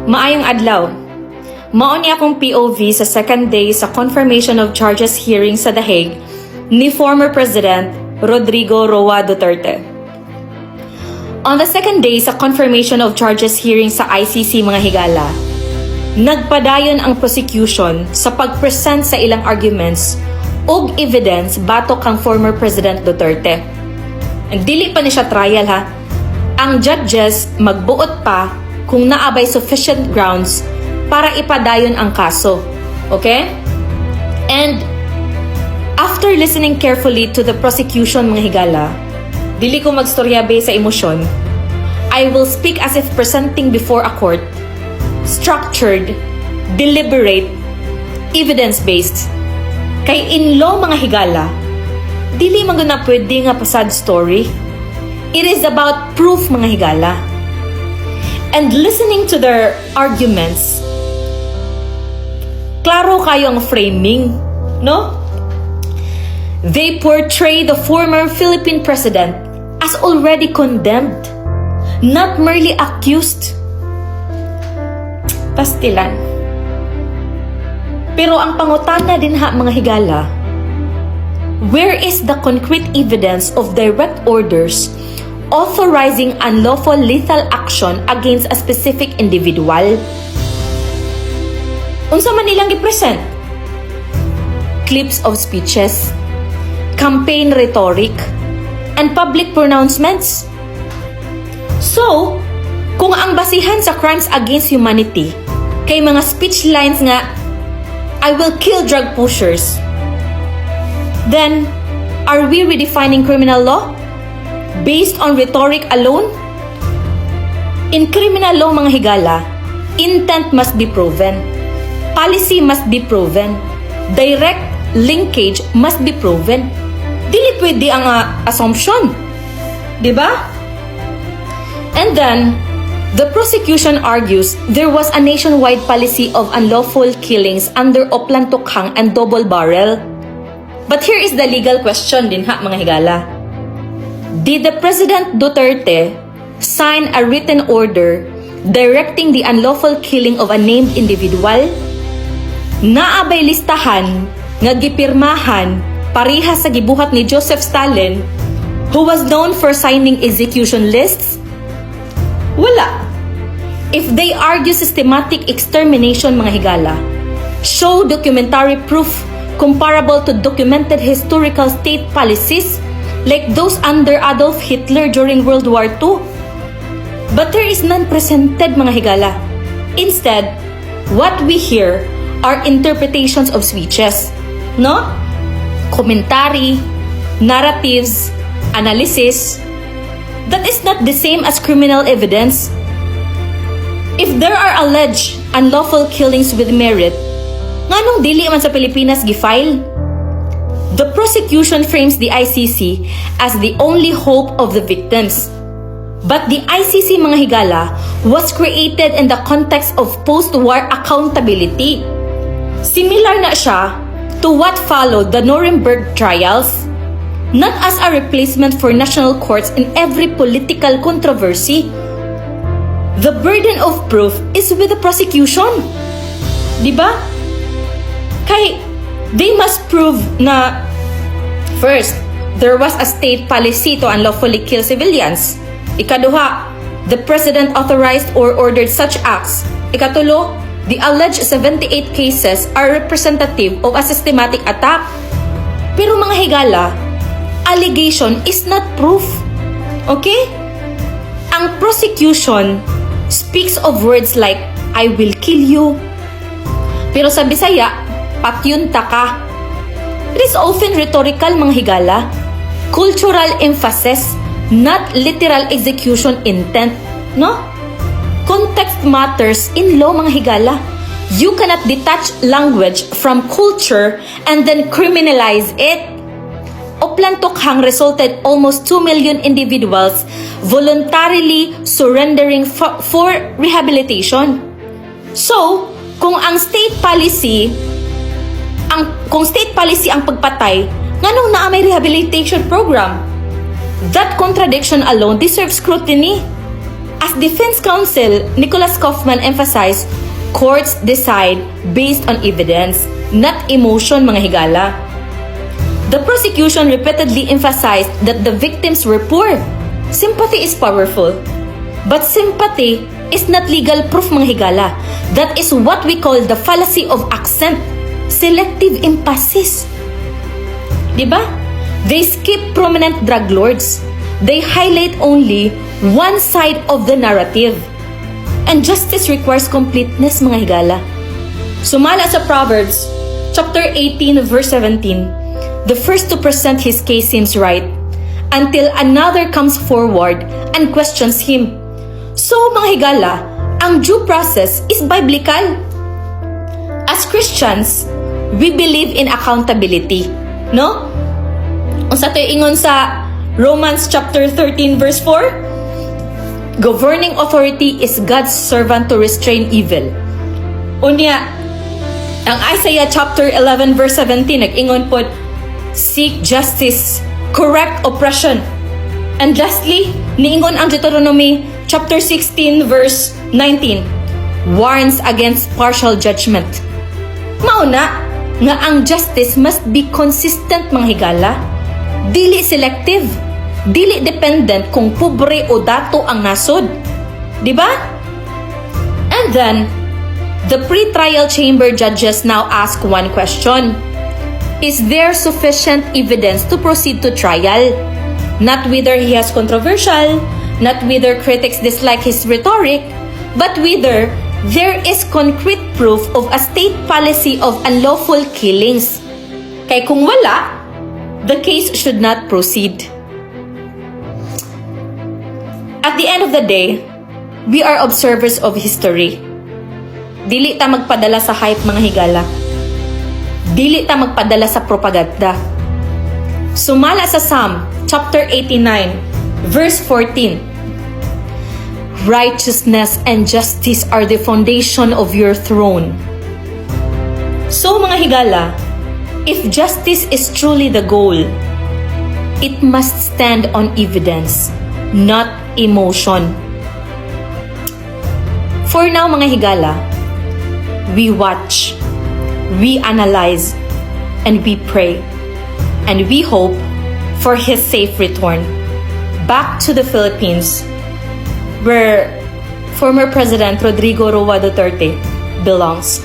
Maayong adlaw. Mao ni akong POV sa second day sa confirmation of charges hearing sa The Hague ni former President Rodrigo Roa Duterte. On the second day sa confirmation of charges hearing sa ICC mga higala, nagpadayon ang prosecution sa pag-present sa ilang arguments ug evidence batok kang former President Duterte. Ang dili pa ni siya trial ha. Ang judges magbuot pa kung naabay sufficient grounds para ipadayon ang kaso. Okay? And after listening carefully to the prosecution mga higala, dili ko magstorya based sa emosyon. I will speak as if presenting before a court, structured, deliberate, evidence-based. Kay in law mga higala, dili man na pwede nga pasad story. It is about proof mga higala. And listening to their arguments, klaro kayo ang framing, no? They portray the former Philippine president as already condemned, not merely accused. Pastilan. Pero ang pangutana din ha mga higala, where is the concrete evidence of direct orders authorizing unlawful lethal action against a specific individual? Unsa man nilang gipresent? Clips of speeches, campaign rhetoric, and public pronouncements. So, kung ang basihan sa crimes against humanity kay mga speech lines nga, I will kill drug pushers, then are we redefining criminal law based on rhetoric alone? In criminal law mga higala, intent must be proven, policy must be proven, direct linkage must be proven. Dili pwede ang assumption, di ba? And then the prosecution argues there was a nationwide policy of unlawful killings under Oplan Tokhang and Double Barrel. But here is the legal question din ha mga higala. Did the President Duterte sign a written order directing the unlawful killing of a named individual? Naabay listahan nga gipirmahan parihas sa gibuhat ni Joseph Stalin, who was known for signing execution lists? Wala. If they argue systematic extermination mga higala, show documentary proof comparable to documented historical state policies like those under Adolf Hitler during World War II. But there is none presented mga higala. Instead, what we hear are interpretations of speeches, no? Commentary, narratives, analysis. That is not the same as criminal evidence. If there are alleged unlawful killings with merit, nganong dili man sa Pilipinas gifile? The prosecution frames the ICC as the only hope of the victims. But the ICC mga higala was created in the context of post-war accountability. Similar na siya to what followed the Nuremberg trials, not as a replacement for national courts in every political controversy. The burden of proof is with the prosecution. Diba? Kay, they must prove na, first, there was a state policy to unlawfully kill civilians. Ikaduha, the president authorized or ordered such acts. Ikatulo, the alleged 78 cases are representative of a systematic attack. Pero mga higala, allegation is not proof. Okay? Ang prosecution speaks of words like, I will kill you. Pero sa Bisaya, patyunta ka. It is often rhetorical mga higala, cultural emphasis, not literal execution intent, no? Context matters in law mga higala. You cannot detach language from culture and then criminalize it. Oplan Tokhang resulted almost 2 million individuals voluntarily surrendering for rehabilitation. So, kung state policy ang pagpatay, nganong naa may rehabilitation program? That contradiction alone deserves scrutiny. As defense counsel, Nicholas Kaufman emphasized, courts decide based on evidence, not emotion, mga higala. The prosecution repeatedly emphasized that the victims were poor. Sympathy is powerful. But sympathy is not legal proof, mga higala. That is what we call the fallacy of accent. Selective emphasis. Diba? They skip prominent drug lords. They highlight only one side of the narrative. And justice requires completeness, mga higala. Sumala sa Proverbs, chapter 18, verse 17, the first to present his case seems right until another comes forward and questions him. So, mga higala, ang due process is biblical. As Christians, we believe in accountability. No? Kung sa tayo ingon sa Romans chapter 13 verse 4, governing authority is God's servant to restrain evil. Unya, ang Isaiah chapter 11 verse 17, nag-ingon po, seek justice, correct oppression. And lastly, niingon ang Deuteronomy chapter 16 verse 19, warns against partial judgment. Mauna, nga ang justice must be consistent, mga higala. Dili selective. Dili dependent kung pobre o dato ang nasod. Diba? And then, the pre-trial chamber judges now ask one question. Is there sufficient evidence to proceed to trial? Not whether he has controversial, not whether critics dislike his rhetoric, but whether there is concrete proof of a state policy of unlawful killings. Kay kung wala, the case should not proceed. At the end of the day, we are observers of history. Dili ta magpadala sa hype, mga higala. Dili ta magpadala sa propaganda. Sumala sa Psalm chapter 89, verse 14. Righteousness and justice are the foundation of your throne. So, mga higala, if justice is truly the goal, it must stand on evidence, not emotion. For now, mga higala, we watch, we analyze, and we pray, and we hope for his safe return back to the Philippines, where former President Rodrigo Roa Duterte belongs.